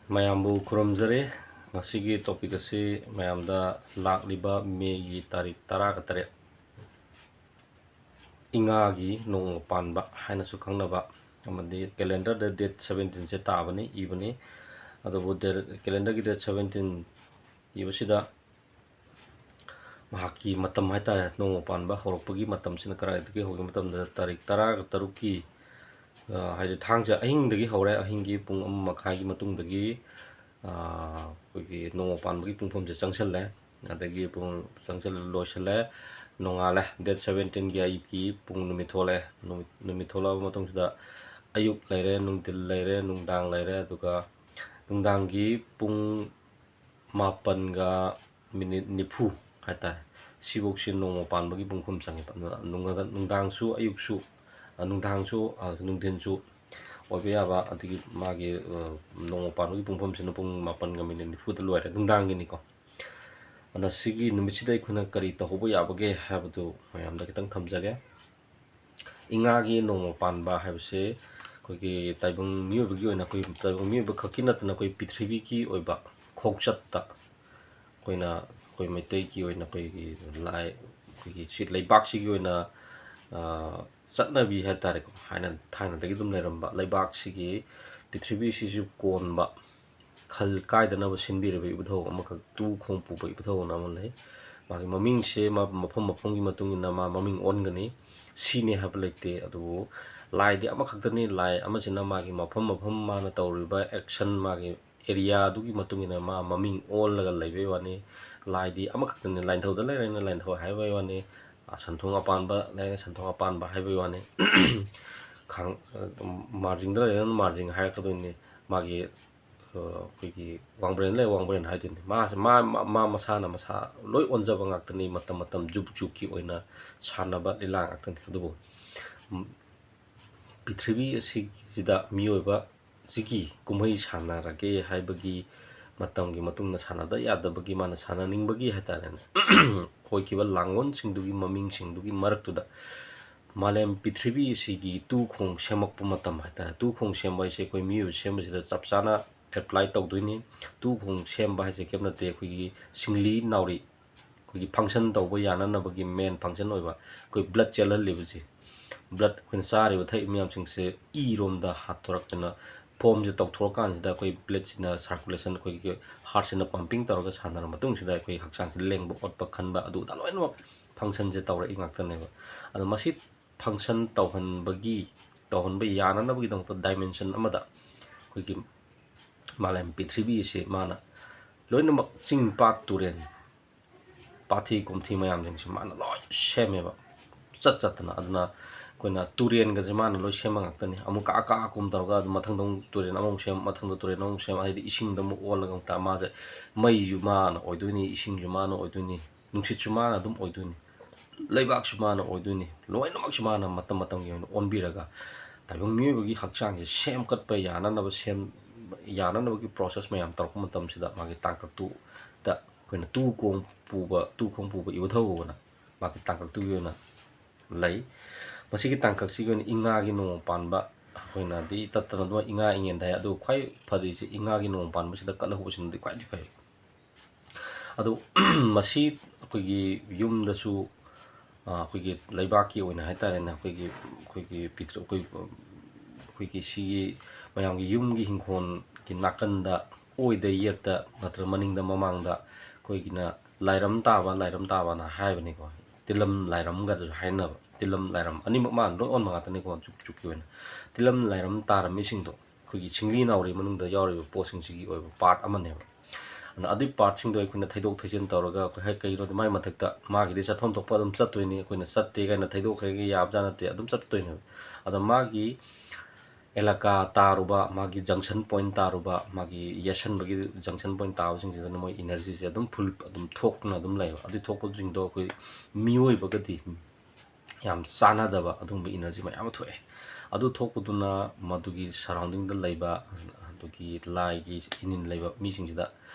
mayambu kuramjare ngasigi topic asi mayamda lakliba Mei tarik 13 Enga gi Nongma Paanba haina su khangnaba amadi calendar da date 17 se tabani ibani adobo calendar gi date 17 ibasida mahaki matam haita Nongma Paanba horokpagi matam sina karadagi hogi matam da tarik 13 ki haide thangja ahingdagi hore ahingi pung 1 gi matungdagi Nongma Paanbagi pungphomse changsalle adagi pung changsal loisale nongale date 17 gi ayiki pung numithole numithola matungsida ayuk laire nungtil laire nungdang laire aduga nungdangi pung 9 ga minute nifu haita siboksin Nongma Paanbagi pungphom changi nungdangsu ayuksu nungdangsu nungdinsu Obiaba anti magi Nongma Paanbagi pungphom sina pung 9 ga minute nifu da loire nungdangi niko ana sigi numitida ikuna kari tahobo yabage habdu mayamda kitang thamjage Enga gi Nongma Paanba habse kogi taibang miyobagi oina koi taibang miyoba khakinatna koi prithribi ki oiba khokchatta koina koi maitai ki oina koi lai koi sit laibak sigi oina chatnabi hatare ko haina thaina dagi dum leramba laibak sigi prithribi sisu konba khal kaidana ba sinbirebe ibutho amakak tu khongpu ba ibutho na malai magi maming se mafam gi matungina ma maming ongani sine hablekte adu lai di amakhakdani lai amasina magi mafam mana tawriba action magi area dugi matungina ma maming all laga laibe wani lai di amakhakdani line thawda lairena line thaw haiba wani santhong apanba laina santhong apanba haiba wani khang margin da laina margin hairkadoni magi koigi wangbren le wangbren haiduni ma masana masa loi onjaba ngaktani matam jup ki oina sanaba lila ngaktani adubo prithribi asida miyoba sigi kumhai sanarage haibagi matamgi matungna sanada yadabagi mana sananingbagi hatarena hoikiba langon singdugi maming singdugi maraktuda malem prithribi sigi tu khong semakpa matam hatara tu khong semba ise koi miyo sembasida chapchana apply tawdoini tu khong semba haise kemnate khoi singli nauri khoi function tawba yananabagi main function oiba koi blood chelal lebusi blood khoi sari ba thai miyam singse e romda hattorakna form je tawthorkan sida koi blood sina circulation koi heart sina pumping tawraga sanara matung sida koi hakchang lengba otpa khanba adu da loinwa function je tawra ingaktaneba adu masi function tawhanba yananabagi dongta dimension amada koi malem prithribi se mana loinamak chingpat turen pathi kumthi mayam jing se mana loi semeba chatna aduna koina turen ga jamana loi sema ngaktani amuka aka akum targa mathang dong turen among sem mathang do turen among sem ai ising dam ol ga ta ma je mai ju mana oiduni ising ju mana oiduni nungsit ju mana dum oiduni leibak ju mana oiduni loinamak ju mana matam gi onbiraga taibang miyobagi hakchang je sem kat pa yananaba sem yananabagi process mayam tarok matam sida magi tangkak tu da koina tu khong puba ibuthaw na magi tangkak tu yona lai masigi tangkak sigon Enga gi Nongma Paanba koina di tatana do Enga ingen dai adu khwai phadi si Enga gi Nongma Paanba sida kalahu sin di khwai di phai adu masi koigi yum da su koigi laibaki oina haitare na koigi pitro koigi si mayamgi yumgi hingkhon ki nakanda oida yeta natra maningda mamangda koigina lairam taba na haibani ko tilam lairam ga hainaba tilam lairam ani man ro on manga tani ko chuk yoina tilam lairam taram misingdo koigi chingli nauri manungda yawri posing sigi oi part amane ana adi part sing do ikuna thaidok thaijin tawraga ko hai kai ro mai mathakta magi ri chatphom thokpa dum chattoini koina chatte gaina thaidok khre yab jana te adum chattoini ada magi elaka taruba magi junction point taruba magi yasan bagi junction point taw sing jida moi energy se adum full adum thokna adum lai adi thokpo jing do koi mioi bagati yam sana daba adum bi energy ma yam thoe adu thokpuduna madugi surrounding da laiba adugi lai gi inin laiba mi sing jida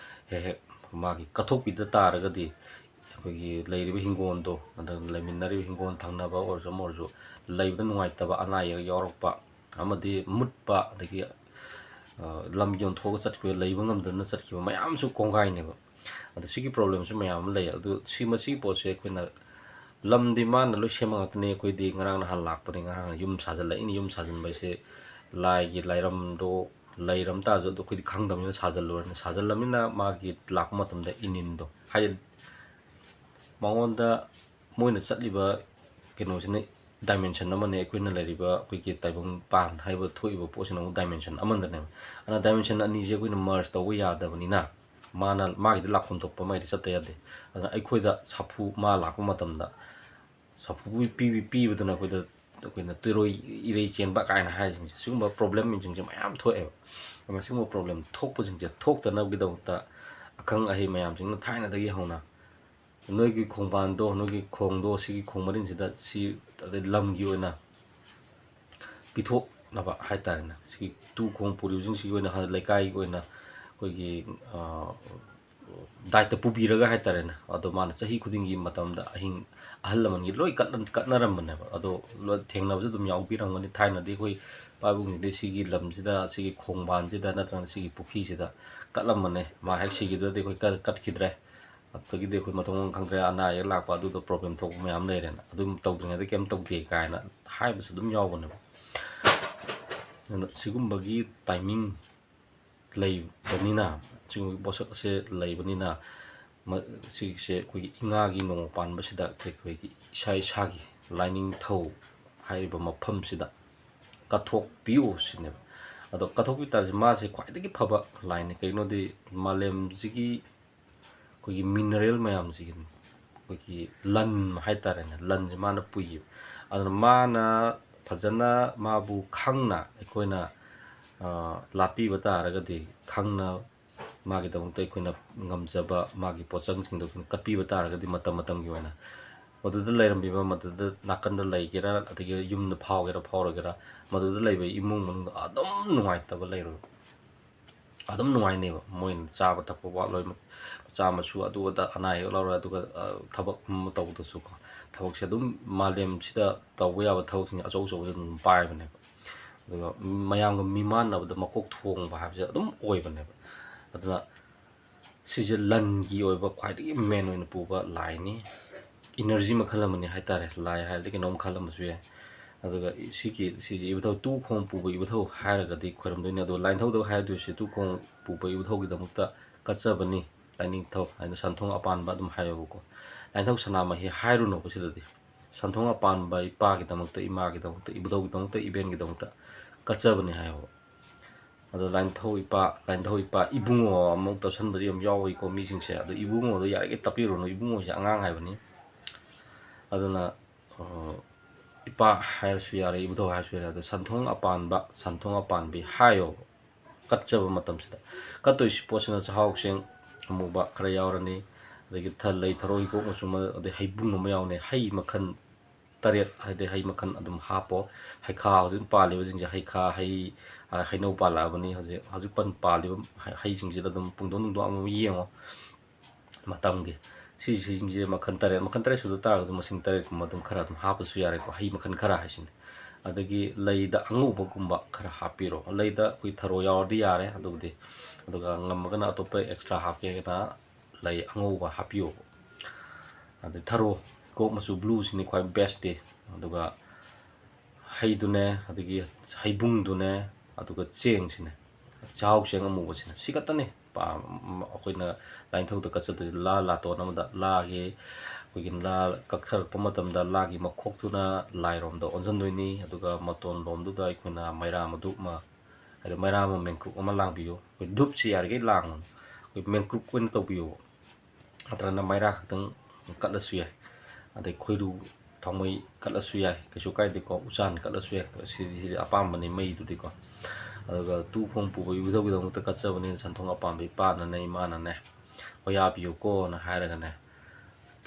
he magi kathokpi da taragadi koigi lairiba hingon do adan laiminari hingon thangnaba orjo morjo laibda nungai taba anai yorokpa amadi mutpa adagi lam yonꯊꯣꯛꯑꯒ ꯆꯠꯈꯤꯕ ꯂꯩꯕ ꯉꯝꯗꯅ ꯆꯠꯈꯤꯕ ꯃꯌꯥꯝꯁꯨ ꯀꯣꯡꯒꯥꯏꯅꯦꯕ ꯑꯗꯣ ꯁꯤꯒꯤ ꯄ꯭ꯔꯣꯕ꯭ꯂꯦꯝꯁꯨ ꯃꯌꯥꯝ ꯑꯃ ꯂꯩ ꯑꯗꯨ ꯃꯁꯤꯒꯤ ꯄꯣꯠꯁꯦ ꯑꯩꯈꯣꯏꯅ ꯂꯝꯗꯤ ꯃꯥꯅ ꯂꯣꯏ ꯁꯦꯝꯕ ꯉꯥꯛꯇꯅꯤ ꯑꯩꯈꯣꯏꯗꯤ ꯉꯔꯥꯡ ꯅꯍꯥꯟ ꯂꯥꯛꯄꯅꯤ ꯉꯔꯥꯡ ꯌꯨꯝ ꯁꯥꯖꯤꯜꯂꯛꯏꯅꯤ ꯌꯨꯝ ꯁꯥꯖꯤꯟꯕ ꯍꯥꯏꯁꯦ ꯂꯥꯏꯒꯤ ꯂꯥꯏꯔꯝꯗꯣ ꯂꯩꯔꯝ ꯇꯥꯔꯁꯨ ꯑꯗꯨ ꯑꯩꯈꯣꯏꯗꯤ ꯈꯪꯗꯕꯅꯤꯅ ꯁꯥꯖꯤꯜꯂꯨꯔꯅꯤ ꯁꯥꯖꯤꯜꯂꯕꯅꯤꯅ ꯃꯥꯒꯤ ꯂꯥꯛꯄ ꯃꯇꯝꯗ ꯏꯅꯤꯟꯗꯣ ꯍꯥꯏꯗꯤ ꯃꯉꯣꯟꯗ ꯃꯣꯏꯅ ꯆꯠꯂꯤꯕ ꯀꯩꯅꯣꯁꯤꯅ ꯗꯥꯏꯃꯦꯟꯁꯟ ꯑꯃꯅꯦ ꯑꯩꯈꯣꯏꯅ ꯂꯩꯔꯤꯕ ꯑꯩꯈꯣꯏꯒꯤ ꯇꯥꯏꯕꯪꯄꯥꯟ ꯍꯥꯏꯕ ꯊꯣꯛꯏꯕ ꯄꯣꯠꯁꯤꯅ ꯑꯃꯨꯛ ꯗꯥꯏꯃꯦꯟꯁꯟ ꯑꯃꯗꯅꯦꯕ ꯑꯗꯨꯅ ꯗꯥꯏꯃꯦꯟꯁꯟ ꯑꯅꯤꯁꯦ ꯑꯩꯈꯣꯏꯅ ꯃꯔꯁ ꯇꯧꯕ ꯌꯥꯗꯕꯅꯤꯅ ꯃꯥꯒꯤꯗ ꯂꯥꯛꯐꯝ ꯊꯣꯛꯄ ꯃꯥꯒꯤꯗꯤ ꯆꯠꯇ ꯌꯥꯗꯦ ꯑꯗꯨꯅ ꯑꯩꯈꯣꯏꯗ ꯁꯥꯐꯨ ꯃꯥ ꯂꯥꯛꯄ ꯃꯇꯝꯗ ꯁꯥꯐꯨ ꯄꯤꯕꯗꯨꯅ ꯑꯩꯈꯣꯏꯅ ꯇꯨꯔꯣꯏ ꯏꯔꯩ ꯆꯦꯟꯕ ꯀꯥꯏꯅ ꯍꯥꯏꯔꯤꯁꯤꯡꯁꯦ ꯁꯤꯒꯨꯝꯕ ꯄ꯭ꯔꯣꯕ꯭ꯂꯦꯝꯁꯤꯡꯁꯦ ꯃꯌꯥꯝ ꯊꯣꯛꯑꯦꯕ ꯑꯗꯨꯅ ꯁꯤꯒꯨꯝꯕ ꯄ꯭ꯔꯣꯕ꯭ꯂꯦꯝ ꯊꯣꯛꯄꯁꯤꯡꯁꯦ ꯊꯣꯛꯇꯅꯕꯒꯤꯗꯃꯛꯇ ꯑꯈꯪ ꯑꯍꯩ ꯃꯌꯥꯝꯁꯤꯡꯅ ꯊꯥꯏꯅꯗꯒꯤ ꯍꯧꯅ ꯅꯣꯏꯒꯤ ꯈꯣꯡꯕꯥꯟꯗꯣ ꯅꯣꯏꯒꯤ ꯈꯣꯡꯗꯣ ꯁꯤꯒꯤ ꯈꯣꯡ ꯃꯔꯤꯡꯁꯤꯗ ꯁꯤ ꯑꯗꯩ ꯂꯝꯒꯤ ꯑꯣꯏꯅ ꯄꯤꯊꯣꯛꯅꯕ ꯍꯥꯏꯇꯥꯔꯦꯅꯦ ꯁꯤꯒꯤ ꯇꯨ ꯈꯣꯡ ꯄꯨꯔꯤꯕꯁꯤꯡꯁꯤꯒꯤ ꯑꯣꯏꯅ ꯂꯩꯀꯥꯏꯒꯤ ꯑꯣꯏꯅ ꯑꯩꯈꯣꯏꯒꯤ ꯗꯥꯏꯇ ꯄꯨꯕꯤꯔꯒ ꯍꯥꯏꯇꯥꯔꯦꯅꯦ ꯑꯗꯣ ꯃꯥꯅ ꯆꯍꯤ ꯈꯨꯗꯤꯡꯒꯤ ꯃꯇꯝꯗ ꯑꯍꯜ ꯂꯃꯟꯒꯤ ꯂꯣꯏ ꯀꯠꯅꯔꯝꯕꯅꯦꯕ ꯑꯗꯣ ꯊꯦꯡꯅꯕꯁꯨ ꯑꯗꯨꯝ ꯌꯥꯎꯕꯤꯔꯝꯒꯅꯤ ꯊꯥꯏꯅꯗꯤ ꯑꯩꯈꯣꯏ ꯄꯥꯕꯨꯡꯁꯤꯗꯤ ꯁꯤꯒꯤ ꯂꯝꯁꯤꯗ ꯁꯤꯒꯤ ꯈꯣꯡꯕꯥꯟꯁꯤꯗ ꯅꯠꯇ꯭ꯔꯒꯅ ꯁꯤꯒꯤ ꯄꯨꯈ꯭ꯔꯤꯁꯤꯗ ꯀꯠꯂꯝꯕꯅꯦ ꯃꯥ ꯍꯦꯛ ꯁꯤꯈꯤꯗ꯭ꯔꯗꯤ ꯑꯩꯈꯣꯏ ꯀꯠꯈꯤꯗ꯭ꯔꯦ ꯑꯗꯨꯗꯒꯤꯗꯤ ꯑꯩꯈꯣꯏ ꯃꯊꯣꯡ ꯃꯔꯝ ꯈꯪꯗ꯭ꯔꯦ ꯑꯅꯥ ꯑꯌꯦꯛ ꯂꯥꯛꯄ ꯑꯗꯨꯗ ꯄ꯭ꯔꯣꯕ꯭ꯂꯦꯝ ꯊꯣꯛꯄ ꯃꯌꯥꯝ ꯂꯩꯔꯦꯅ ꯑꯗꯨꯝ ꯇꯧꯗ꯭ꯔꯤꯉꯩꯗ ꯀꯩꯝ ꯇꯧꯗꯦ ꯀꯥꯏꯅ ꯍꯥꯏꯕꯁꯨ ꯑꯗꯨꯝ ꯌꯥꯎꯕꯅꯦꯕ ꯑꯗꯨꯅ ꯁꯤꯒꯨꯝꯕꯒꯤ ꯇꯥꯏꯃꯤꯡ ꯂꯩꯕꯅꯤꯅ ꯁꯤꯒꯨꯝꯕꯒꯤ ꯄꯣꯠꯁꯛ ꯑꯁꯦ ꯂꯩꯕꯅꯤꯅ ꯁꯤꯒꯤꯁꯦ ꯑꯩꯈꯣꯏꯒꯤ ꯏꯉꯥꯒꯤ ꯅꯣꯡꯃ ꯄꯥꯟꯕꯁꯤꯗ ꯑꯩꯈꯣꯏꯒꯤ ꯏꯁꯥꯒꯤ ꯂꯥꯏꯅꯤꯡꯊꯧ ꯍꯥꯏꯔꯤꯕ ꯃꯐꯝꯁꯤꯗ ꯀꯠꯊꯣꯛꯄꯤꯌꯨ ꯁꯤꯅꯦꯕ ꯑꯗꯣ ꯀꯠꯊꯣꯛꯄꯤ ꯇꯥꯔꯁꯤ ꯃꯥꯁꯦ ꯈ꯭ꯋꯥꯏꯗꯒꯤ ꯐꯕ ꯂꯥꯏꯅꯤ ꯀꯩꯒꯤꯅꯣꯗꯤ ꯃꯥꯂꯦꯝꯁꯤꯒꯤ ꯑꯩꯈꯣꯏꯒꯤ ꯃꯤꯅꯔꯦꯜ ꯃꯌꯥꯝꯁꯤꯒꯤ ꯑꯩꯈꯣꯏꯒꯤ ꯂꯟ ꯍꯥꯏꯇꯥꯔꯦꯅꯦ ꯂꯟꯁꯦ ꯃꯥꯅ ꯄꯨꯏꯌꯦꯕ ꯑꯗꯨꯅ ꯃꯥꯅ ꯐꯖꯅ ꯃꯥꯕꯨ ꯈꯪꯅ ꯑꯩꯈꯣꯏꯅ ꯂꯥꯠꯄꯤꯕ ꯇꯥꯔꯒꯗꯤ ꯈꯪꯅ ꯃꯥꯒꯤꯗꯃꯛꯇ ꯑꯩꯈꯣꯏꯅ ꯉꯝꯖꯕ ꯃꯥꯒꯤ ꯄꯣꯠꯆꯪꯁꯤꯡꯗꯣ ꯑꯩꯈꯣꯏꯅ ꯀꯠꯄꯤꯕ ꯇꯥꯔꯒꯗꯤ ꯃꯇꯝ ꯃꯇꯝꯒꯤ ꯑꯣꯏꯅ ꯃꯗꯨꯗ ꯂꯩꯔꯝꯕꯤꯕ ꯃꯗꯨꯗ ꯅꯥꯀꯟꯗ ꯂꯩꯒꯦꯔꯥ ꯑꯗꯒꯤ ꯌꯨꯝꯗ ꯐꯥꯎꯒꯦꯔꯥ ꯐꯥꯎꯔꯒꯦꯔꯥ ꯃꯗꯨꯗ ꯂꯩꯕ ꯏꯃꯨꯡ ꯃꯅꯨꯡꯗ ꯑꯗꯨꯝ ꯅꯨꯡꯉꯥꯏꯇꯕ ꯂꯩꯔꯣꯏ ꯑꯗꯨꯝ ꯅꯨꯡꯉꯥꯏꯅꯦꯕ ꯃꯣꯏꯅ ꯆꯥꯕ ꯊꯛꯄ ꯋꯥꯠꯂꯣꯏ ꯃꯆꯥ ꯃꯁꯨ ꯑꯗꯨ ꯑꯗ ꯑꯅꯥ ꯑꯌꯦꯛ ꯂꯧꯔꯣꯏ ꯑꯗꯨꯒ ꯊꯕꯛ ꯑꯃ ꯇꯧꯕꯗꯁꯨꯀꯣ ꯊꯕꯛꯁꯦ ꯑꯗꯨꯝ ꯃꯥꯂꯦꯝꯁꯤꯗ ꯇꯧꯕ ꯌꯥꯕ ꯊꯕꯛꯁꯤꯡ ꯑꯆꯧ ꯑꯆꯧꯕꯁꯦ ꯑꯗꯨꯝ ꯄꯥꯏꯕꯅꯦꯕ ꯑꯗꯨꯒ ꯃꯌꯥꯝꯒ ꯃꯤꯃꯥꯟꯅꯕꯗ ꯃꯀꯣꯛ ꯊꯣꯡꯕ ꯍꯥꯏꯕꯁꯦ ꯑꯗꯨꯝ ꯑꯣꯏꯕꯅꯦꯕ ꯑꯗꯨꯅ ꯁꯤꯁꯦ ꯂꯟꯒꯤ ꯑꯣꯏꯕ ꯈ꯭ꯋꯥꯏꯗꯒꯤ ꯃꯦꯟ ꯑꯣꯏꯅ ꯄꯨꯕ ꯂꯥꯏꯅꯤ ꯏꯅꯔꯖꯤ ꯃꯈꯜ ꯑꯃꯅꯤ ꯍꯥꯏꯇꯥꯔꯦ ꯂꯥꯏ ꯍꯥꯏꯔꯗꯤ ꯀꯩꯅꯣꯝ ꯈꯜꯂꯝꯕꯁꯨ ꯌꯥꯏ ꯑꯗꯨꯒ ꯁꯤꯁꯦ ꯏꯕꯨꯙꯧ ꯇꯨ ꯈꯣꯡ ꯄꯨꯕ ꯏꯕꯨꯙꯧ ꯍꯥꯏꯔꯒꯗꯤ ꯈꯣꯏꯔꯝꯗꯣꯏꯅꯤ ꯑꯗꯣ ꯂꯥꯏꯅꯤꯡꯊꯧꯗ ꯍꯥꯏꯗꯣꯏꯁꯦ ꯇꯨ ꯈꯣꯡ ꯄꯨꯕ ꯏꯕꯨꯙꯧꯒꯤꯗꯃꯛꯇ ꯀꯠꯆꯕꯅꯤ ꯂꯥꯏꯅꯤꯡꯊꯧ ꯍꯥꯏꯅ ꯁꯟꯊꯣꯡ ꯑꯄꯥꯟꯕ ꯑꯗꯨꯝ ꯍꯥꯏꯌꯦꯕꯀꯣ ꯂꯥꯏꯅꯤꯡꯊꯧ ꯁꯅꯥꯃꯍꯤ ꯍꯥꯏꯔꯨꯅꯣꯕ ꯁꯤꯗꯗꯤ ꯁꯟꯊꯣꯡ ꯑꯄꯥꯟꯕ ꯏꯄꯥꯒꯤꯗꯃꯛꯇ ꯏꯃꯥꯒꯤꯗꯃꯛꯇ ꯏꯕꯨꯙꯧꯒꯤꯗꯃꯛꯇ ꯏꯕꯦꯟꯒꯤꯗꯃꯛꯇ ꯀꯠꯆꯕꯅꯤ ꯍꯥꯏꯌꯣꯕ ꯑꯗꯣ ꯂꯥꯏꯅꯤꯡꯊꯧ ꯏꯄꯥ ꯏꯕꯨꯡꯉꯣ ꯑꯃꯨꯛ ꯇꯧꯁꯟꯕꯗꯤ ꯌꯥꯝ ꯌꯥꯎꯋꯤꯀꯣ ꯃꯤꯁꯤꯡꯁꯦ ꯑꯗꯣ ꯏꯕꯨꯡꯉꯣꯗꯣ ꯌꯥꯔꯤꯈꯩ ꯇꯞꯄꯤꯔꯨꯅꯨ ꯏꯕꯨꯡꯉꯣꯁꯦ ꯑꯉꯥꯡ ꯍꯥꯏꯕꯅꯤ ꯑꯗꯨꯅ ꯏꯄꯥ ꯍꯥꯏꯔꯁꯨ ꯌꯥꯔꯦ ꯏꯕꯨꯙꯧ ꯍꯥꯏꯔꯁꯨ ꯌꯥꯔꯦ ꯑꯗꯣ ꯁꯟꯊꯣꯡ ꯑꯄꯥꯟꯕ ꯁꯟꯊꯣꯡ ꯑꯄꯥꯟꯕꯤ ꯍꯥꯏꯌꯣꯕ ꯀꯠꯆꯕ ꯃꯇꯝꯁꯤꯗ ꯀꯠꯇꯣꯏꯁꯤ ꯄꯣꯠꯁꯤꯅ ꯆꯥꯛꯍꯥꯎ ꯆꯦꯡ ꯑꯃꯨꯕ ꯈꯔ ꯌꯥꯎꯔꯅꯤ ꯑꯗꯒꯤ ꯂꯩ ꯊꯔꯣ ꯍꯤꯒꯣꯛ ꯃꯆꯨ ꯑꯗꯩ ꯍꯩꯕꯨꯡ ꯑꯃ ꯌꯥꯎꯅꯤ ꯍꯩ ꯃꯈꯜ ꯇꯔꯦꯠ ꯍꯥꯏꯗꯤ ꯍꯩ ꯃꯈꯜ ꯑꯗꯨꯝ ꯍꯥꯞꯄꯣ ꯍꯩꯈꯥ ꯍꯧꯖꯤꯛ ꯄꯥꯜꯂꯤꯕꯁꯤꯡꯁꯦ ꯍꯩꯈꯥ ꯍꯩꯅꯧ ꯄꯥꯜꯂꯛꯑꯕꯅꯤ ꯍꯧꯖꯤꯛ ꯄꯥꯜꯂꯤꯕ ꯍꯩꯁꯤꯡꯁꯤꯗ ꯑꯗꯨꯝ ꯄꯨꯡꯗꯣꯟ ꯅꯨꯡꯗꯣꯟ ꯑꯃ ꯌꯦꯡꯉꯣ ꯃꯇꯝꯒꯤ ꯁꯤꯁꯤꯡꯁꯦ ꯃꯈꯜ ꯇꯔꯦꯠ ꯁꯨꯗ ꯇꯥꯔꯒꯁꯨ ꯃꯁꯤꯡ ꯇꯔꯦꯠꯀꯨꯝꯕ ꯑꯗꯨꯝ ꯈꯔ ꯑꯗꯨم ꯍꯥꯞꯄꯁꯨ ꯌꯥꯔꯦꯀꯣ ꯍꯩ ꯃꯈꯜ ꯈꯔ ꯍꯥꯏꯁꯤꯅꯤ ꯑꯗꯒꯤ ꯂꯩꯗ ꯑꯉꯧꯕꯒꯨꯝꯕ ꯈꯔ ꯍꯥꯞꯄꯤꯔꯣ ꯂꯩꯗ ꯑꯩꯈꯣꯏ ꯊꯔꯣ ꯌꯥꯎꯔꯗꯤ ꯌꯥꯔꯦ ꯑꯗꯨꯕꯨꯗꯤ ꯑꯗꯨꯒ ꯉꯝꯃꯒꯅ ꯑꯇꯣꯞꯄ ꯑꯦꯛꯁꯇ꯭ꯔꯥ ꯍꯥꯞꯀꯦꯒꯅ ꯂꯩ ꯑꯉꯧꯕ ꯍꯥꯞꯄꯤꯌꯣ ꯑꯗꯩ ꯊꯔꯣ ꯍꯤꯒꯣꯛ ꯃꯆꯨ ꯕ꯭ꯂꯨꯁꯤꯅꯤ ꯈ꯭ꯋꯥꯏ ꯕꯦꯁꯇꯤ ꯑꯗꯨꯒ ꯍꯩꯗꯨꯅꯦ ꯑꯗꯒꯤ ꯍꯩꯕꯨꯡꯗꯨꯅꯦ ꯑꯗꯨꯒ ꯆꯦꯡꯁꯤꯅꯦ ꯆꯥꯛꯍꯥꯎ ꯆꯦꯡ ꯑꯃꯨꯕꯁꯤꯅꯦ ꯁꯤ ꯈꯛꯇꯅꯤ ꯑꯩꯈꯣꯏꯅ ꯂꯥꯏꯅꯤꯡꯊꯧꯗ ꯀꯠꯆꯗꯣꯏꯁꯦ ꯂꯥꯇꯣꯟ ꯑꯃꯗ ꯂꯥꯒꯤ ꯑꯩꯈꯣꯏꯒꯤ ꯂꯥ ꯀꯛꯊꯔꯛꯄ ꯃꯇꯝꯗ ꯂꯥꯒꯤ ꯃꯈꯣꯛꯇꯨꯅ ꯂꯥꯏꯔꯣꯝꯗ ꯑꯣꯟꯁꯤꯟꯗꯣꯏꯅꯤ ꯑꯗꯨꯒ ꯃꯇꯣꯟ ꯂꯣꯝꯗꯨꯗ ꯑꯩꯈꯣꯏꯅ ꯃꯩꯔꯥ ꯃꯙꯨꯞ ꯑꯃ ꯍꯥꯏꯗꯤ ꯃꯩꯔꯥ ꯑꯃ ꯃꯦꯡꯀꯨꯞ ꯑꯃ ꯂꯥꯡꯕꯤꯌꯨ ꯑꯩꯈꯣꯏ ꯙꯨꯞꯁꯤ ꯌꯥꯔꯤꯈꯩ ꯂꯥꯡꯒꯅꯨ ꯑꯩꯈꯣꯏ ꯃꯦꯡꯀꯨꯞ ꯑꯣꯏꯅ ꯇꯧꯕꯤꯌꯨ ꯅꯠꯇ꯭ꯔꯒꯅ ꯃꯩꯔꯥ ꯈꯛꯇꯪ ꯀꯠꯂꯁꯨ ꯌꯥꯏ ꯑꯗꯩ ꯈꯣꯏꯔꯨ ꯊꯥꯎꯃꯩ ꯀꯠꯂꯁꯨ ꯌꯥꯏ ꯀꯩꯁꯨ ꯀꯥꯏꯗꯦꯀꯣ ꯎꯆꯥꯟ ꯀꯠꯂꯁꯨ ꯌꯥꯏ ꯁꯤꯗꯤ ꯑꯄꯥꯝꯕꯅꯤ ꯃꯩꯗꯨꯗꯤꯀꯣ ꯑꯗꯨꯒ ꯇꯨ ꯈꯣꯡ ꯄꯨꯕ ꯏꯕꯨꯙꯧꯒꯤꯗꯃꯛꯇ ꯀꯠꯆꯕꯅꯤꯅ ꯁꯟꯊꯣꯡ ꯑꯄꯥꯝꯕ ꯏꯄꯥꯅꯅꯦ ꯏꯃꯥꯅꯅꯦ ꯍꯣꯌꯥꯕꯤꯌꯨꯀꯣꯅ ꯍꯥꯏꯔꯒꯅꯦ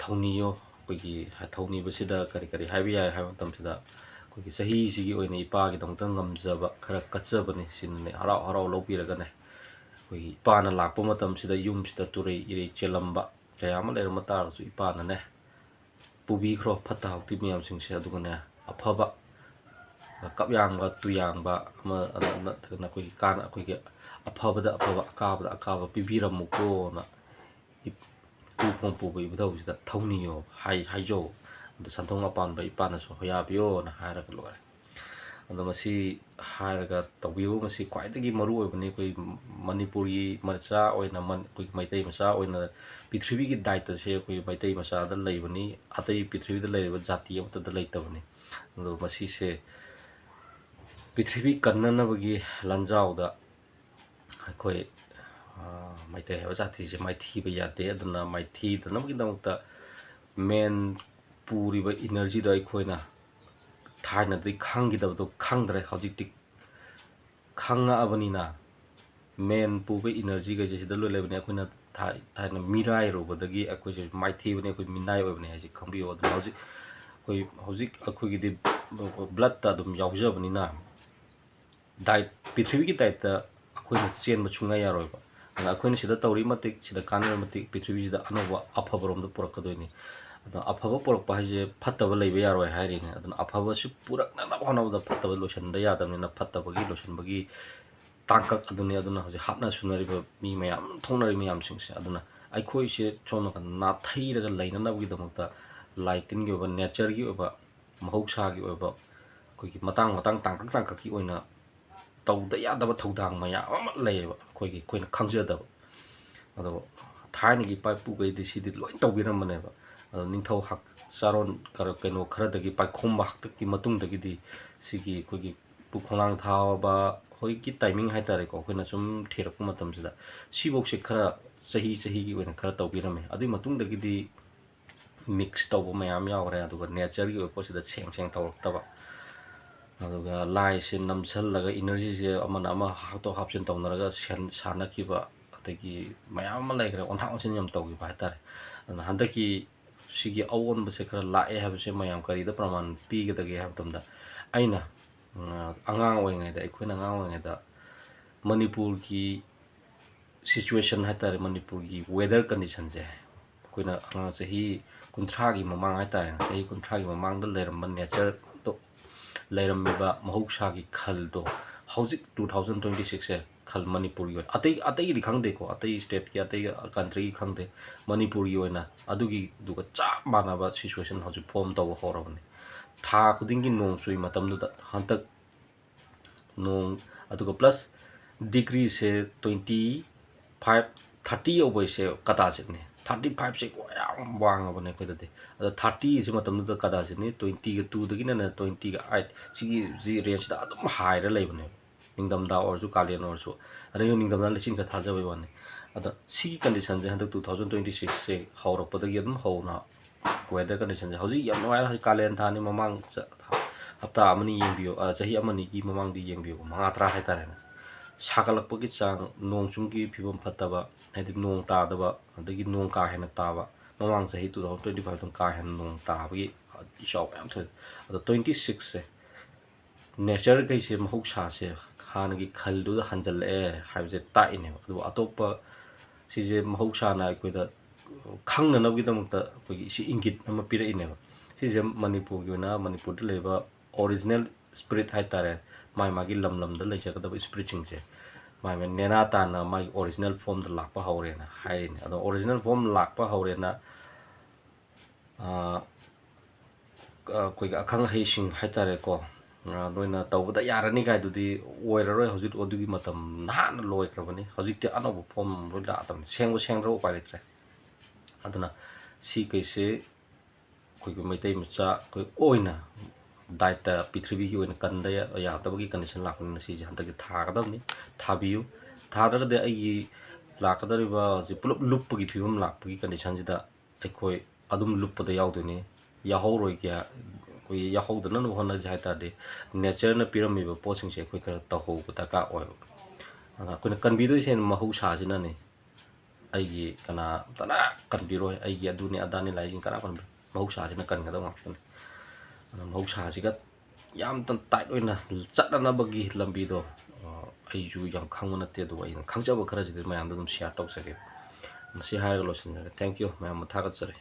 ꯊꯧꯅꯤꯌꯣ ꯑꯩꯈꯣꯏꯒꯤ ꯊꯧꯅꯤꯕꯁꯤꯗ ꯀꯔꯤ ꯍꯥꯏꯕ ꯌꯥꯏ ꯍꯥꯏꯕ ꯃꯇꯝꯁꯤꯗ ꯑꯩꯈꯣꯏꯒꯤ ꯆꯍꯤꯁꯤꯒꯤ ꯑꯣꯏꯅ ꯏꯄꯥꯒꯤꯗꯃꯛꯇ ꯉꯝꯖꯕ ꯈꯔ ꯀꯠꯆꯕꯅꯤ ꯁꯤꯅꯅꯦ ꯍꯔꯥꯎ ꯍꯔꯥꯎ ꯂꯧꯕꯤꯔꯒꯅꯦ ꯑꯩꯈꯣꯏꯒꯤ ꯏꯄꯥꯅ ꯂꯥꯛꯄ ꯃꯇꯝꯁꯤꯗ ꯌꯨꯝꯁꯤꯗ ꯇꯨꯔꯩ ꯏꯔꯩ ꯆꯦꯜꯂꯝꯕ ꯀꯌꯥ ꯑꯃ ꯂꯩꯔꯝꯕ ꯇꯥꯔꯒꯁꯨ ꯏꯄꯥꯅꯅꯦ ꯄꯨꯕꯤꯈ꯭ꯔꯣ ꯐꯠꯇ ꯍꯥꯎꯊꯤ ꯃꯌꯥꯝꯁꯤꯡꯁꯦ ꯑꯗꯨꯒꯅꯦ ꯑꯐꯕ ꯀꯞ ꯌꯥꯡꯕ ꯇꯨ ꯌꯥꯡꯕ ꯑꯃ ꯅꯠꯇ꯭ꯔꯒꯅ ꯑꯩꯈꯣꯏꯒꯤ ꯑꯩꯈꯣꯏꯒꯤ ꯑꯐꯕꯗ ꯑꯐꯕ ꯑꯀꯥꯕꯗ ꯑꯀꯥꯕ ꯄꯤꯕꯤꯔꯝꯃꯨꯀꯣꯅ ꯄꯨꯈꯣꯡ ꯄꯨꯕ ꯏꯕꯨꯙꯧꯁꯤꯗ ꯊꯧꯅꯤꯌꯣ ꯍꯥꯏꯖꯧ ꯑꯗꯣ ꯁꯟꯊꯣꯡ ꯑꯄꯥꯟꯕ ꯏꯄꯥꯅꯁꯨ ꯍꯣꯌꯥꯕꯤꯌꯣꯅ ꯍꯥꯏꯔꯒ ꯂꯣꯏꯔꯦ ꯑꯗꯣ ꯃꯁꯤ ꯍꯥꯏꯔꯒ ꯇꯧꯕꯤꯌꯨ ꯃꯁꯤ ꯈ꯭ꯋꯥꯏꯗꯒꯤ ꯃꯔꯨꯑꯣꯏꯕꯅꯤ ꯑꯩꯈꯣꯏ ꯃꯅꯤꯄꯨꯔꯤ ꯃꯆꯥ ꯑꯣꯏꯅ ꯑꯩꯈꯣꯏ ꯃꯩꯇꯩ ꯃꯆꯥ ꯑꯣꯏꯅ ꯄ꯭ꯔꯤꯊꯤꯕꯤꯒꯤ ꯗꯥꯏꯇꯁꯦ ꯑꯩꯈꯣꯏ ꯃꯩꯇꯩ ꯃꯆꯥꯗ ꯂꯩꯕꯅꯤ ꯑꯇꯩ ꯄ꯭ꯔꯤꯊꯤꯕꯤꯗ ꯂꯩꯔꯤꯕ ꯖꯥꯇꯤ ꯑꯃꯠꯇꯗ ꯂꯩꯇꯕꯅꯤ ꯑꯗꯣ ꯃꯁꯤꯁꯦ ꯄ꯭ꯔꯤꯊꯤꯕꯤ ꯀꯟꯅꯅꯕꯒꯤ ꯂꯥꯟꯖꯥꯎꯗ ꯑꯩꯈꯣꯏ ꯃꯩꯇꯩ ꯍꯥꯏꯕ ꯖꯥꯇꯤꯁꯦ ꯃꯥꯏꯊꯤꯕ ꯌꯥꯗꯦ ꯑꯗꯨꯅ ꯃꯥꯏꯊꯤꯗꯅꯕꯒꯤꯗꯃꯛꯇ ꯃꯦꯟ ꯄꯨꯔꯤꯕ ꯏꯅꯔꯖꯤꯗꯣ ꯑꯩꯈꯣꯏꯅ ꯊꯥꯏꯅꯗꯤ ꯈꯪꯈꯤꯗꯕꯗꯣ ꯈꯪꯗ꯭ꯔꯦ ꯍꯧꯖꯤꯛꯇꯤ ꯈꯪꯉꯛꯑꯕꯅꯤꯅ ꯃꯦꯟ ꯄꯨꯕ ꯏꯅꯔꯖꯤꯈꯩꯁꯦ ꯁꯤꯗ ꯂꯣꯏ ꯂꯩꯕꯅꯤ ꯑꯩꯈꯣꯏꯅ ꯊꯥꯏꯅ ꯃꯤꯔꯥꯏꯔꯨꯕꯗꯒꯤ ꯑꯩꯈꯣꯏꯁꯦ ꯃꯥꯏꯊꯤꯕꯅꯤ ꯑꯩꯈꯣꯏ ꯃꯤꯅꯥꯏ ꯑꯣꯏꯕꯅꯤ ꯍꯥꯏꯁꯤ ꯈꯪꯕꯤꯌꯨ ꯑꯗꯨꯅ ꯍꯧꯖꯤꯛ ꯑꯩꯈꯣꯏꯒꯤꯗꯤ ꯕ꯭ꯂꯠꯇ ꯑꯗꯨꯝ ꯌꯥꯎꯖꯕꯅꯤꯅ ꯄ꯭ꯔꯤꯊꯤꯕꯤꯒꯤ ꯗꯥꯏꯠꯇ ꯑꯩꯈꯣꯏꯅ ꯆꯦꯟꯕ ꯁꯨꯡꯌꯥ ꯌꯥꯔꯣꯏꯕ ꯑꯗꯨꯅ ꯑꯩꯈꯣꯏꯅ ꯁꯤꯗ ꯇꯧꯔꯤ ꯃꯇꯤꯛ ꯁꯤꯗ ꯀꯥꯟꯅꯔꯤ ꯃꯇꯤꯛ ꯄ꯭ꯔꯤꯊꯤꯕꯤꯁꯤꯗ ꯑꯅꯧꯕ ꯑꯐꯕꯔꯣꯝꯗ ꯄꯨꯔꯛꯀꯗꯣꯏꯅꯤ ꯑꯗꯣ ꯑꯐꯕ ꯄꯨꯔꯛꯄ ꯍꯥꯏꯁꯦ ꯐꯠꯇꯕ ꯂꯩꯕ ꯌꯥꯔꯣꯏ ꯍꯥꯏꯔꯤꯅꯦ ꯑꯗꯨꯅ ꯑꯐꯕꯁꯤ ꯄꯨꯔꯛꯅꯅꯕ ꯍꯣꯠꯅꯕꯗ ꯐꯠꯇꯕ ꯂꯣꯏꯁꯤꯟꯕ ꯌꯥꯗꯕꯅꯤ나 ꯐꯠꯇꯕꯒꯤ ꯂꯣꯏꯁꯤꯟꯕꯒꯤ ꯇꯥꯡꯀꯛ ꯑꯗꯨꯅꯤ ꯑꯗꯨꯅ ꯍꯧꯖꯤꯛ ꯍꯥꯠꯅ ꯁꯨꯅꯔꯤꯕ ꯃꯤ ꯃꯌꯥꯝ ꯊꯣꯛꯅꯔꯤꯕ ꯃꯌꯥꯝꯁꯤꯡꯁꯦ ꯑꯗꯨꯅ ꯑꯩꯈꯣꯏꯁꯦ ꯁꯣꯝ ꯅꯥꯀꯟꯗ ꯅꯥꯊꯩꯔꯒ ꯂꯩꯅꯅꯕꯒꯤꯗꯃꯛꯇ ꯂꯥꯏ ꯇꯤꯟꯒꯤ ꯑꯣꯏꯕ ꯅꯦꯆꯔꯒꯤ ꯑꯣꯏꯕ ꯃꯍꯧꯁꯥꯒꯤ ꯑꯣꯏꯕ ꯑꯩꯈꯣꯏꯒꯤ ꯃꯇꯥꯡ ꯇꯥꯡꯀꯛꯀꯤ ꯑꯣꯏꯅ ꯇꯧꯗ ꯌꯥꯗꯕ ꯊꯧꯗꯥꯡ ꯃꯌꯥꯝ ꯑꯃ ꯂꯩꯌꯦꯕ ꯑꯩꯈꯣꯏꯅ ꯈꯪꯖꯗꯕ ꯑꯗꯣ ꯊꯥꯏꯅꯒꯤ ꯏꯄꯥ ꯏꯄꯨꯈꯩꯗꯤ ꯁꯤꯗꯤ ꯂꯣꯏ ꯇꯧꯕꯤꯔꯝꯕꯅꯦꯕ ꯑꯗꯣ ꯅꯤꯡꯊꯧ ꯆꯥꯔꯣꯟ ꯀꯩꯅꯣ ꯈꯔꯗꯒꯤ ꯄꯥꯏꯈꯣꯝꯕ ꯍꯥꯛꯇꯛꯀꯤ ꯃꯇꯨꯡꯗꯒꯤꯗꯤ ꯁꯤꯒꯤ ꯑꯩꯈꯣꯏꯒꯤ ꯈꯣꯡꯅꯥꯡ ꯊꯥꯕ ꯍꯧꯖꯤꯛꯀꯤ ꯇꯥꯏꯃꯤꯡ ꯍꯥꯏꯇꯥꯔꯦꯀꯣ ꯑꯩꯈꯣꯏꯅ ꯁꯨꯝ ꯊꯤꯔꯛꯄ ꯃꯇꯝꯁꯤꯗ ꯁꯤꯐꯧꯁꯦ ꯈꯔ ꯆꯍꯤꯒꯤ ꯑꯣꯏꯅ ꯈꯔ ꯇꯧꯕꯤꯔꯝꯃꯦ ꯑꯗꯨꯒꯤ ꯃꯇꯨꯡꯗꯒꯤꯗꯤ ꯃꯤꯛꯁ ꯇꯧꯕ ꯃꯌꯥꯝ ꯌꯥꯎꯔꯦ ꯑꯗꯨꯒ ꯅꯦꯆꯔꯒꯤ ꯑꯣꯏꯕ ꯄꯣꯠꯁꯤꯗ ꯁꯦꯡ ꯇꯧꯔꯛꯇꯕ ꯑꯗꯨꯒ ꯂꯥꯏꯁꯦ ꯅꯝꯁꯜꯂꯒ ꯏꯅꯔꯖꯤꯁꯦ ꯑꯃꯅ ꯑꯃ ꯍꯥꯞꯇꯣꯛ ꯍꯥꯞꯆꯤꯟ ꯇꯧꯅꯔꯒ ꯁꯥꯟꯅꯈꯤꯕ ꯑꯗꯒꯤ ꯃꯌꯥꯝ ꯑꯃ ꯂꯩꯈ꯭ꯔꯦ ꯑꯣꯟꯊꯥꯛ ꯑꯣꯟꯁꯤꯟ ꯌꯥꯝ ꯇꯧꯈꯤꯕ ꯍꯥꯏꯇꯥꯔꯦ ꯑꯗꯨꯅ ꯍꯟꯗꯛꯀꯤ ꯁꯤꯒꯤ ꯑꯑꯣꯟꯕꯁꯦ ꯈꯔ ꯂꯥꯛꯑꯦ ꯍꯥꯏꯕꯁꯦ ꯃꯌꯥꯝ ꯀꯔꯤꯗ ꯄ꯭ꯔꯃꯥꯟ ꯄꯤꯒꯗꯒꯦ ꯍꯥꯏꯕ ꯃꯇꯝꯗ ꯑꯩꯅ ꯑꯉꯥꯡ ꯑꯣꯏꯔꯤꯉꯩꯗ ꯑꯩꯈꯣꯏꯅ ꯑꯉꯥꯡ ꯑꯣꯏꯔꯤꯉꯩꯗ ꯃꯅꯤꯄꯨꯔꯒꯤ ꯁꯤꯆꯨꯋꯦꯁꯟ ꯍꯥꯏꯇꯥꯔꯦ ꯃꯅꯤꯄꯨꯔꯒꯤ ꯋꯦꯗꯔ ꯀꯟꯗꯤꯁꯟꯁꯦ ꯑꯩꯈꯣꯏꯅ ꯆꯍꯤ 30ꯒꯤ ꯃꯃꯥꯡ ꯍꯥꯏꯇꯥꯔꯦ ꯆꯍꯤ 30ꯒꯤ ꯃꯃꯥꯡꯗ ꯂꯩꯔꯝꯕ ꯅꯦꯆꯔꯗꯣ ꯂꯩꯔꯝꯃꯤꯕ ꯃꯍꯧꯁꯥꯒꯤ ꯈꯜꯗꯣ ꯍꯧꯖꯤꯛ 2026ꯁꯦ ꯈꯜ ꯃꯅꯤꯄꯨꯔꯒꯤ ꯑꯣꯏꯅ ꯑꯇꯩꯒꯤꯗꯤ ꯈꯪꯗꯦꯀꯣ ꯑꯇꯩ ꯁ꯭ꯇꯦꯠꯀꯤ ꯑꯇꯩ ꯀꯟꯇ꯭ꯔꯤꯒꯤ ꯈꯪꯗꯦ ꯃꯅꯤꯄꯨꯔꯒꯤ ꯑꯣꯏꯅ ꯑꯗꯨꯒ ꯆꯞ ꯃꯥꯟꯅꯕ ꯁꯤꯆꯨꯋꯦꯁꯟ ꯍꯧꯖꯤꯛ ꯐꯣꯔꯝ ꯇꯧꯕ ꯍꯧꯔꯕꯅꯤ ꯊꯥ ꯈꯨꯗꯤꯡꯒꯤ ꯅꯣꯡ ꯆꯨꯏ ꯃꯇꯝꯗꯨꯗ ꯍꯟꯗꯛ ꯅꯣꯡ ꯑꯗꯨꯒ ꯄ꯭ꯂꯁ ꯗꯤꯒ꯭ꯔꯤꯁꯦ 25-30 ꯌꯧꯕꯁꯦ ꯀꯗꯥꯖꯤꯠꯅꯤ 35ꯁꯦ ꯌꯥꯝ ꯋꯥꯡꯉꯕꯅꯦ ꯑꯩꯈꯣꯏꯗꯗꯤ ꯑꯗꯣ 30ꯁꯤ ꯃꯇꯝꯗꯨꯗ ꯀꯗꯥꯖꯤꯠꯅꯤ 22ꯗꯒꯤꯅ 28 ꯁꯤꯒꯤ ꯔꯦꯟꯖꯇ ꯑꯗꯨꯝ ꯍꯥꯏꯔ ꯂꯩꯕꯅꯦꯕ ꯅꯤꯡꯊꯝꯊꯥ ꯑꯣꯏꯔꯁꯨ ꯀꯥꯂꯦꯟ ꯑꯣꯏꯔꯁꯨ ꯑꯗꯒꯤ ꯅꯤꯡꯊꯝꯊꯥ ꯂꯩꯆꯤꯟ ꯈꯔ ꯊꯥꯖꯕꯩ ꯋꯥꯅꯤ ꯑꯗ ꯁꯤꯒꯤ ꯀꯟꯗꯤꯁꯟꯁꯦ ꯍꯟꯗꯛ 2026ꯁꯦ ꯍꯧꯔꯛꯄꯗꯒꯤ ꯑꯗꯨꯝ ꯍꯧꯅ ꯋꯦꯗꯔ ꯀꯟꯗꯤꯁꯟꯁꯦ ꯍꯧꯖꯤꯛ ꯌꯥꯝ ꯅꯨꯡꯉꯥꯏꯔꯦ ꯍꯧꯖꯤꯛ ꯀꯥꯂꯦꯟ ꯊꯥꯅꯤ ꯃꯃꯥꯡ ꯍꯞꯇꯥ ꯑꯃꯅꯤ ꯌꯦꯡꯕꯤꯌꯨ ꯆꯍꯤ ꯑꯃꯅꯤꯒꯤ ꯃꯃꯥꯡꯗꯤ ꯌꯦꯡꯕꯤꯌꯨ 5-10 ꯍꯥꯏꯇꯥꯔꯦꯅꯦ ꯁꯥꯒꯠꯂꯛꯄꯒꯤ ꯆꯥꯡ ꯅꯣꯡ ꯆꯨꯡꯒꯤ ꯐꯤꯕꯝ ꯐꯠꯇꯕ ꯍꯥꯏꯗꯤ ꯅꯣꯡ ꯇꯥꯗꯕ ꯑꯗꯒꯤ ꯅꯣꯡ ꯀꯥ ꯍꯦꯟꯅ ꯇꯥꯕ ꯃꯃꯥꯡ ꯆꯍꯤ 2025ꯗ ꯀꯥ ꯍꯦꯟꯅ ꯅꯣꯡ ꯇꯥꯕꯒꯤ ꯏꯆꯥꯎ ꯃꯌꯥꯝ ꯊꯣꯛꯑꯦ ꯑꯗꯣ 26ꯁꯦ ꯅꯦꯆꯔꯈꯩꯁꯦ ꯃꯍꯧꯁꯥꯁꯦ ꯍꯥꯟꯅꯒꯤ ꯈꯜꯗꯨꯗ ꯍꯟꯖꯜꯂꯛꯑꯦ ꯍꯥꯏꯕꯁꯦ ꯇꯥꯛꯏꯅꯦꯕ ꯑꯗꯨꯕꯨ ꯑꯇꯣꯞꯄ ꯁꯤꯁꯦ ꯃꯍꯧꯁꯥꯅ ꯑꯩꯈꯣꯏꯗ ꯈꯪꯅꯅꯕꯒꯤꯗꯃꯛꯇ ꯑꯩꯈꯣꯏꯒꯤ ꯁꯤ ꯏꯪꯒꯤꯠ ꯑꯃ ꯄꯤꯔꯛꯏꯅꯦꯕ ꯁꯤꯁꯦ ꯃꯅꯤꯄꯨꯔꯒꯤ ꯑꯣꯏꯅ ꯃꯅꯤꯄꯨꯔꯗ ꯂꯩꯕ ꯑꯣꯔꯤꯖꯤꯅꯦꯜ ꯁ꯭ꯄꯤꯔꯤꯠ ꯍꯥꯏꯇꯥꯔꯦ ꯃꯥꯒꯤ ꯂꯝꯗ ꯂꯩꯖꯒꯗꯕ ꯁ꯭ꯄꯤꯔꯤꯠꯁꯤꯡꯁꯦ ꯃꯥꯒꯤ ꯅꯦꯅꯥ ꯇꯥꯅ ꯃꯥꯒꯤ ꯑꯣꯔꯤꯖꯤꯅꯦꯜ ꯐꯣꯝꯗ ꯂꯥꯛꯄ ꯍꯧꯔꯦꯅ ꯍꯥꯏꯔꯤꯅꯦ ꯑꯗꯣ ꯑꯣꯔꯤꯖꯤꯅꯦꯜ ꯐꯣꯝ ꯂꯥꯛꯄ ꯍꯧꯔꯦꯅ ꯑꯩꯈꯣꯏꯒꯤ ꯑꯈꯪ ꯑꯍꯩꯁꯤꯡ ꯍꯥꯏꯇꯥꯔꯦꯀꯣ ꯅꯣꯏꯅ ꯇꯧꯕꯗ ꯌꯥꯔꯅꯤ ꯀꯥꯏꯗꯨꯗꯤ ꯑꯣꯏꯔꯔꯣꯏ ꯍꯧꯖꯤꯛ ꯑꯗꯨꯒꯤ ꯃꯇꯝ ꯅꯍꯥꯟꯅ ꯂꯣꯏꯈ꯭ꯔꯕꯅꯤ ꯍꯧꯖꯤꯛꯇꯤ ꯑꯅꯧꯕ ꯐꯣꯝ ꯂꯣꯏ ꯂꯥꯛꯑꯗꯕꯅꯤ ꯁꯦꯡꯗ꯭ꯔꯕ ꯎꯄꯥꯏ ꯂꯩꯇ꯭ꯔꯦ ꯑꯗꯨꯅ ꯁꯤ ꯀꯩꯁꯦ ꯑꯩꯈꯣꯏꯒꯤ ꯃꯩꯇꯩ ꯃꯆꯥ ꯑꯩꯈꯣꯏ ꯑꯣꯏꯅ ꯗꯥꯏꯠꯇ ꯄ꯭ꯔꯤꯊꯤꯕꯤꯒꯤ ꯑꯣꯏꯅ ꯀꯟꯗ ꯌꯥꯗꯕꯒꯤ ꯀꯟꯗꯤꯁꯟ ꯂꯥꯛꯄꯅꯤꯅ ꯁꯤꯁꯦ ꯍꯟꯗꯛꯀꯤ ꯊꯥꯒꯗꯕꯅꯤ ꯊꯥꯕꯤꯌꯨ ꯊꯥꯗ꯭ꯔꯒꯗꯤ ꯑꯩꯒꯤ ꯂꯥꯛꯀꯗꯧꯔꯤꯕ ꯍꯧꯖꯤꯛ ꯄꯨꯂꯞ ꯂꯨꯞꯄꯒꯤ ꯐꯤꯕꯝ ꯂꯥꯛꯄꯒꯤ ꯀꯟꯗꯤꯁꯟꯁꯤꯗ ꯑꯩꯈꯣꯏ ꯑꯗꯨꯝ ꯂꯨꯞꯄꯗ ꯌꯥꯎꯗꯣꯏꯅꯤ ꯌꯥꯍꯧꯔꯣꯏꯒꯦ ꯑꯩꯈꯣꯏ ꯌꯥꯍꯧꯗꯅꯕ ꯍꯣꯠꯅꯁꯦ ꯍꯥꯏ ꯇꯥꯔꯗꯤ ꯅꯦꯆꯔꯅ ꯄꯤꯔꯝꯃꯤꯕ ꯄꯣꯠꯁꯤꯡꯁꯦ ꯑꯩꯈꯣꯏ ꯈꯔ ꯇꯧꯍꯧꯕ ꯗꯔꯀꯥꯔ ꯑꯣꯏꯕ ꯑꯗꯨꯅ ꯑꯩꯈꯣꯏꯅ ꯀꯟꯕꯤꯗꯣꯏꯁꯦ ꯃꯍꯧꯁꯥꯁꯤꯅꯅꯤ ꯑꯩꯒꯤ ꯀꯅꯥꯝꯇꯅ ꯀꯟꯕꯤꯔꯣꯏ ꯑꯩꯒꯤ ꯑꯗꯨꯅꯤ ꯑꯗꯥꯅꯤ ꯂꯥꯏꯁꯤꯡ ꯀꯅꯥ ꯀꯟꯕꯤꯔꯣꯏ ꯃꯍꯧꯁꯥꯁꯤꯅ ꯀꯟꯒꯗꯕ ꯉꯥꯛꯇꯅꯤ ꯑꯗꯨꯅ ꯃꯍꯧꯁꯥꯁꯤꯒ ꯌꯥꯝꯅ ꯇꯥꯏꯠ ꯑꯣꯏꯅ ꯆꯠꯅꯅꯕꯒꯤ ꯂꯝꯕꯤꯗꯣ ꯑꯩꯁꯨ ꯌꯥꯝ ꯈꯪꯕ ꯅꯠꯇꯦ ꯑꯗꯨꯕꯨ ꯑꯩꯅ ꯈꯪꯖꯕ ꯈꯔꯁꯤꯗꯤ ꯃꯌꯥꯝꯗ ꯑꯗꯨꯝ ꯁꯤꯌꯥꯔ ꯇꯧꯖꯒꯦ ꯃꯁꯤ ꯍꯥꯏꯔꯒ ꯂꯣꯏꯁꯤꯟꯖꯔꯦ ꯊꯦꯡꯛ ꯌꯨ ꯃꯌꯥꯝꯕꯨ ꯊꯥꯒꯠꯆꯔꯤ